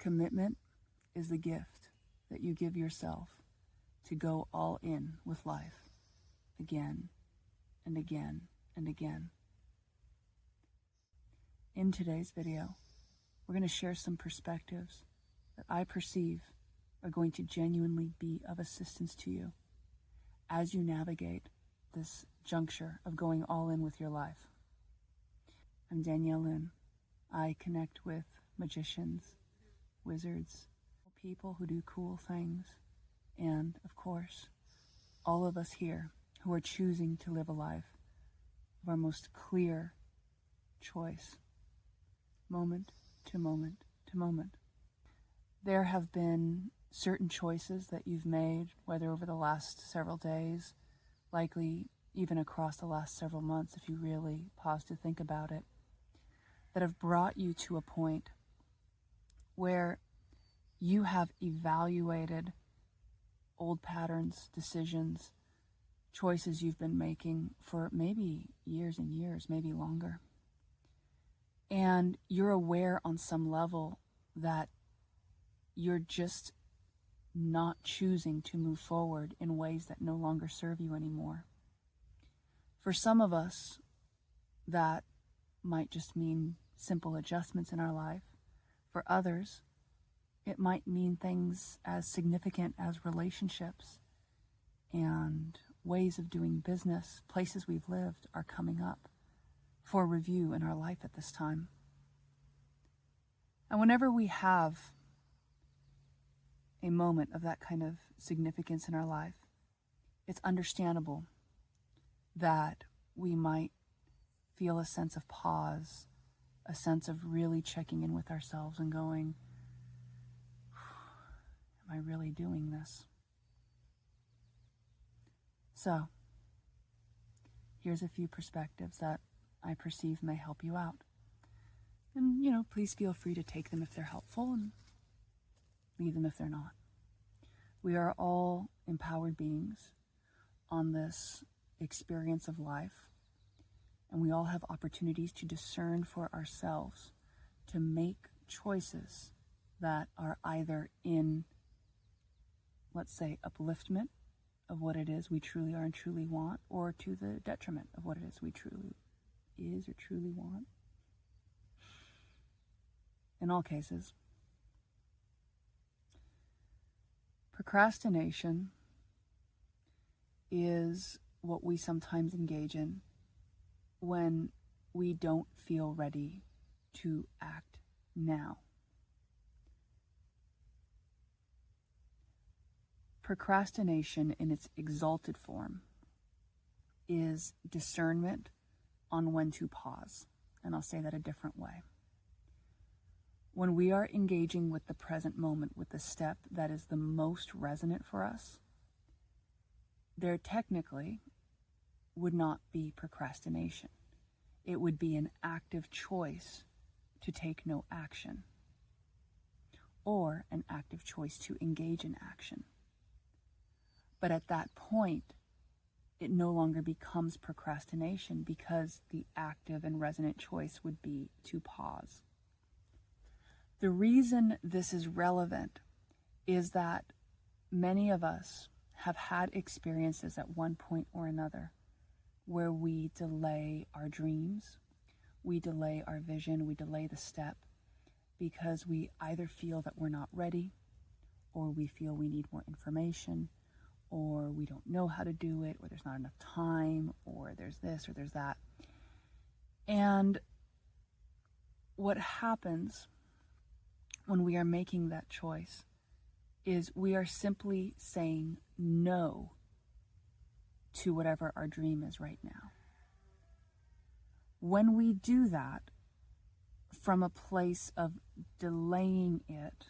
Commitment is the gift that you give yourself to go all in with life again and again and again. In today's video, we're going to share some perspectives that I perceive are going to genuinely be of assistance to you as you navigate this juncture of going all in with your life. I'm Danielle Lynn. I connect with magicians, wizards, people who do cool things, and, of course, all of us here who are choosing to live a life of our most clear choice, moment to moment to moment. There have been certain choices that you've made, whether over the last several days, likely even across the last several months if you really pause to think about it, that have brought you to a point where you have evaluated old patterns, decisions, choices you've been making for maybe years and years, maybe longer. And you're aware on some level that you're just not choosing to move forward in ways that no longer serve you anymore. For some of us, that might just mean simple adjustments in our life. For others, it might mean things as significant as relationships and ways of doing business. Places we've lived are coming up for review in our life at this time. And whenever we have a moment of that kind of significance in our life, it's understandable that we might feel a sense of pause, a sense of really checking in with ourselves and going, am I really doing this? So, here's a few perspectives that I perceive may help you out. And, please feel free to take them if they're helpful and leave them if they're not. We are all empowered beings on this experience of life, and we all have opportunities to discern for ourselves, to make choices that are either in, let's say, upliftment of what it is we truly are and truly want, or to the detriment of what it is we truly is or truly want. In all cases, procrastination is what we sometimes engage in when we don't feel ready to act now. Procrastination in its exalted form is discernment on when to pause. And I'll say that a different way. When we are engaging with the present moment, with the step that is the most resonant for us, there technically would not be procrastination. It would be an active choice to take no action, or an active choice to engage in action. But at that point, it no longer becomes procrastination because the active and resonant choice would be to pause. The reason this is relevant is that many of us have had experiences at one point or another where we delay our dreams, we delay our vision, we delay the step because we either feel that we're not ready, or we feel we need more information, or we don't know how to do it, or there's not enough time, or there's this or there's that. And what happens when we are making that choice is we are simply saying no to whatever our dream is right now. When we do that from a place of delaying it,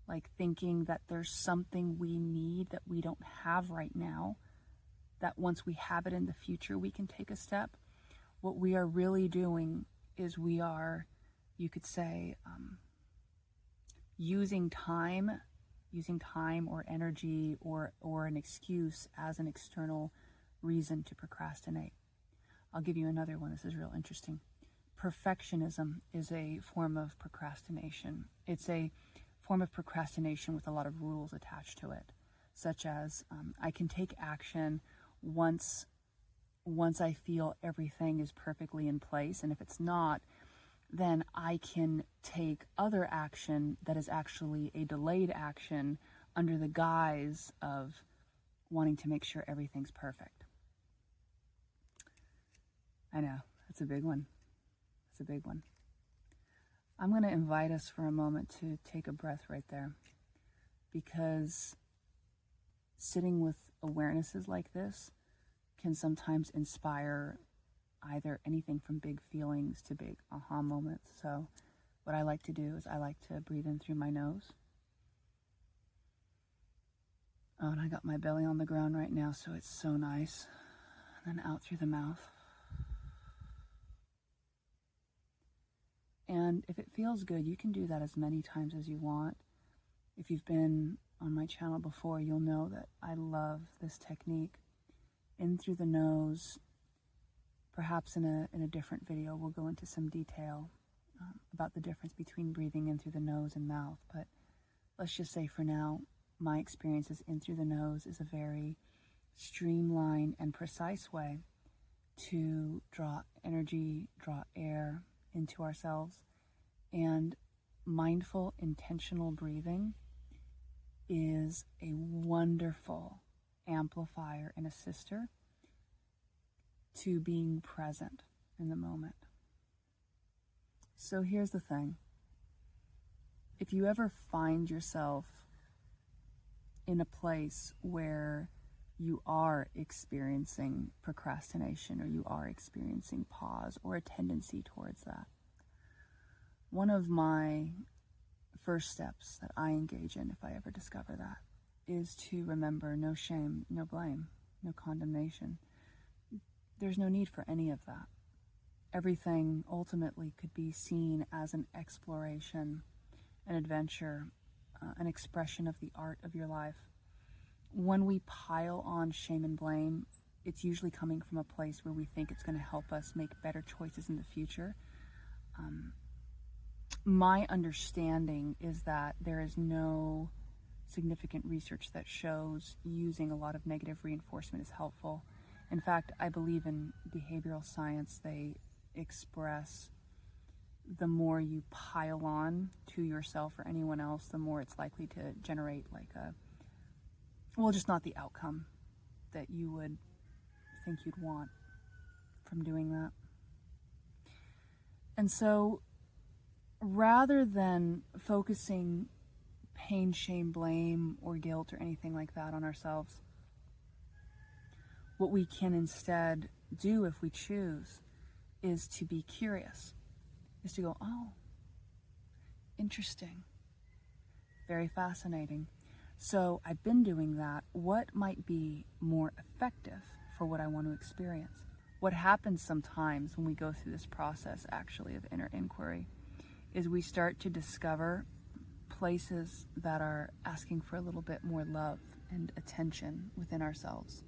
like thinking that there's something we need that we don't have right now, that once we have it in the future, we can take a step, what we are really doing is we are, you could say, using time or energy or an excuse as an external reason to procrastinate. I'll give you another one. This is real interesting. Perfectionism is a form of procrastination. It's a form of procrastination with a lot of rules attached to it, such as I can take action once I feel everything is perfectly in place, and if it's not, then I can take other action that is actually a delayed action under the guise of wanting to make sure everything's perfect. I know, that's a big one. It's a big one. I'm going to invite us for a moment to take a breath right there, because sitting with awarenesses like this can sometimes inspire either anything from big feelings to big aha moments. So what I like to do is I like to breathe in through my nose. Oh, and I got my belly on the ground right now, so it's so nice. And then out through the mouth. And if it feels good, you can do that as many times as you want. If you've been on my channel before, you'll know that I love this technique. In through the nose. Perhaps in a different video, we'll go into some detail about the difference between breathing in through the nose and mouth. But let's just say for now, my experiences in through the nose is a very streamlined and precise way to draw energy, draw air into ourselves. And mindful, intentional breathing is a wonderful amplifier and assister to being present in the moment. So here's the thing. If you ever find yourself in a place where you are experiencing procrastination, or you are experiencing pause or a tendency towards that, one of my first steps that I engage in, if I ever discover that, is to remember no shame, no blame, no condemnation. There's no need for any of that. Everything ultimately could be seen as an exploration, an adventure, an expression of the art of your life. When we pile on shame and blame, it's usually coming from a place where we think it's going to help us make better choices in the future. My understanding is that there is no significant research that shows using a lot of negative reinforcement is helpful. In fact, I believe in behavioral science, they express the more you pile on to yourself or anyone else, the more it's likely to generate just not the outcome that you would think you'd want from doing that. And so rather than focusing pain, shame, blame, or guilt or anything like that on ourselves, what we can instead do, if we choose, is to be curious, is to go, oh, interesting, very fascinating. So I've been doing that. What might be more effective for what I want to experience? What happens sometimes when we go through this process, actually, of inner inquiry, is we start to discover places that are asking for a little bit more love and attention within ourselves.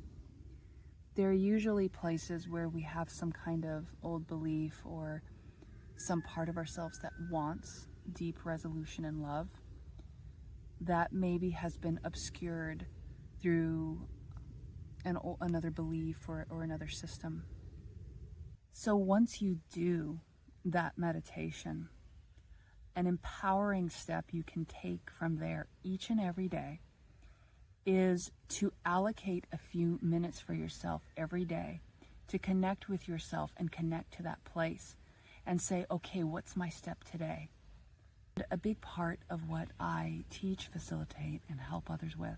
They're usually places where we have some kind of old belief or some part of ourselves that wants deep resolution and love that maybe has been obscured through another belief or another system. So once you do that meditation, an empowering step you can take from there each and every day is to allocate a few minutes for yourself every day to connect with yourself and connect to that place and say, okay, what's my step today? A big part of what I teach, facilitate, and help others with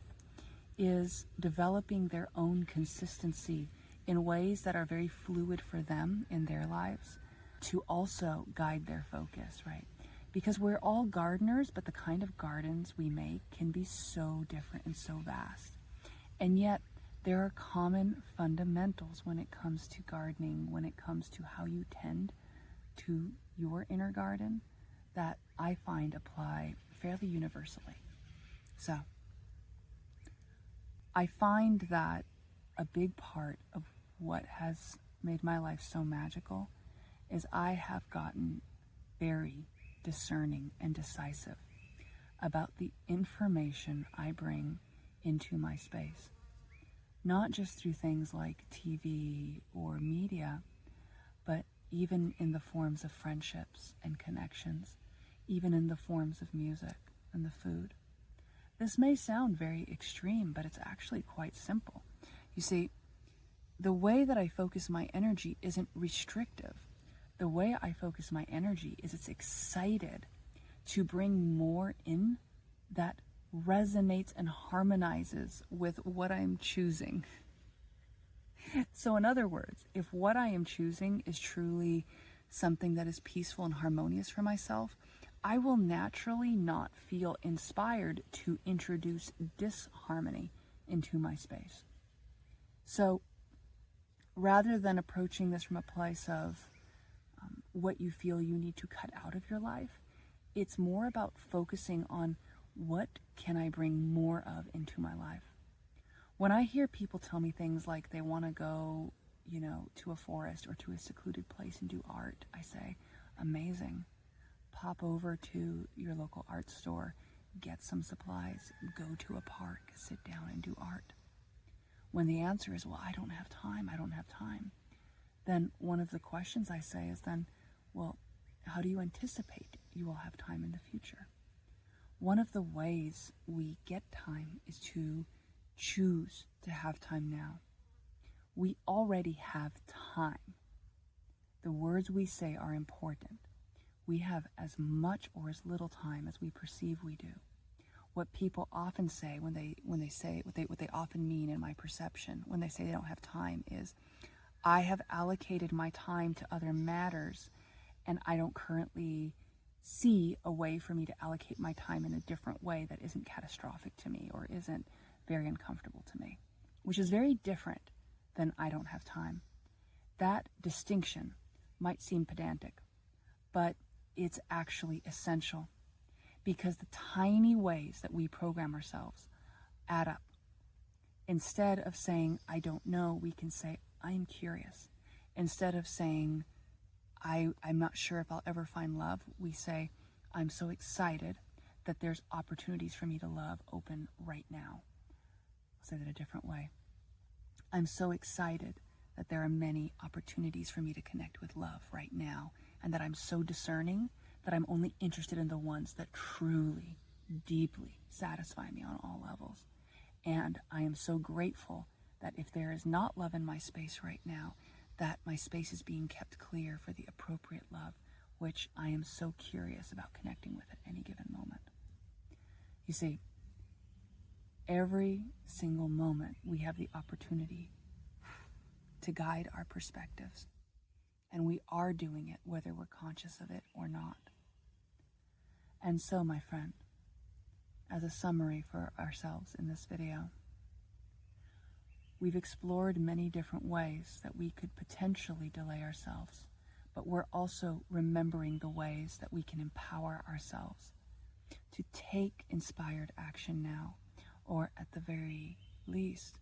is developing their own consistency in ways that are very fluid for them in their lives to also guide their focus, right? Because we're all gardeners, but the kind of gardens we make can be so different and so vast. And yet, there are common fundamentals when it comes to gardening, when it comes to how you tend to your inner garden, that I find apply fairly universally. So, I find that a big part of what has made my life so magical is I have gotten very discerning and decisive about the information I bring into my space. Not just through things like TV or media, but even in the forms of friendships and connections, even in the forms of music and the food. This may sound very extreme, but it's actually quite simple. You see, the way that I focus my energy isn't restrictive. The way I focus my energy is it's excited to bring more in that resonates and harmonizes with what I'm choosing. So in other words, if what I am choosing is truly something that is peaceful and harmonious for myself, I will naturally not feel inspired to introduce disharmony into my space. So rather than approaching this from a place of what you feel you need to cut out of your life, it's more about focusing on what can I bring more of into my life. When I hear people tell me things like they want to go, to a forest or to a secluded place and do art, I say, amazing. Pop over to your local art store, get some supplies, go to a park, sit down and do art. When the answer is, well, I don't have time, then one of the questions I say is then, well, how do you anticipate you will have time in the future? One of the ways we get time is to choose to have time now. We already have time. The words we say are important. We have as much or as little time as we perceive we do. What people often say when they say what they often mean in my perception when they say they don't have time is, I have allocated my time to other matters and I don't currently see a way for me to allocate my time in a different way that isn't catastrophic to me or isn't very uncomfortable to me, which is very different than I don't have time. That distinction might seem pedantic, but it's actually essential because the tiny ways that we program ourselves add up. Instead of saying, I don't know, we can say, I'm curious. Instead of saying, I'm not sure if I'll ever find love, we say, I'm so excited that there's opportunities for me to love open right now. I'll say that a different way. I'm so excited that there are many opportunities for me to connect with love right now, and that I'm so discerning that I'm only interested in the ones that truly, deeply satisfy me on all levels. And I am so grateful that if there is not love in my space right now, that my space is being kept clear for the appropriate love, which I am so curious about connecting with at any given moment. You see, every single moment we have the opportunity to guide our perspectives, and we are doing it whether we're conscious of it or not. And so, my friend, as a summary for ourselves in this video, we've explored many different ways that we could potentially delay ourselves, but we're also remembering the ways that we can empower ourselves to take inspired action now, or at the very least,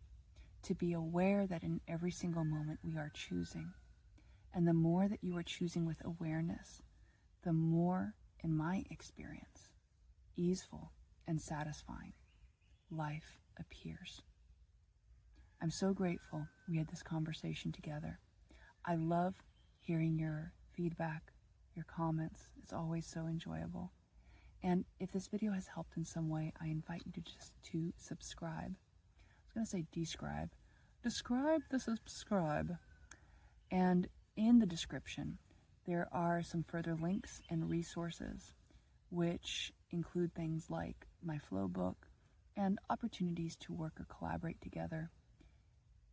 to be aware that in every single moment we are choosing. And the more that you are choosing with awareness, the more, in my experience, easeful and satisfying life appears. I'm so grateful we had this conversation together. I love hearing your feedback, your comments. It's always so enjoyable. And if this video has helped in some way, I invite you to subscribe. I was going to say describe. Describe the subscribe. And in the description, there are some further links and resources, which include things like my flow book and opportunities to work or collaborate together.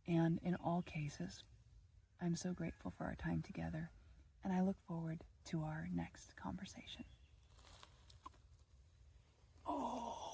And in all cases, I'm so grateful for our time together, and I look forward to our next conversation. Oh.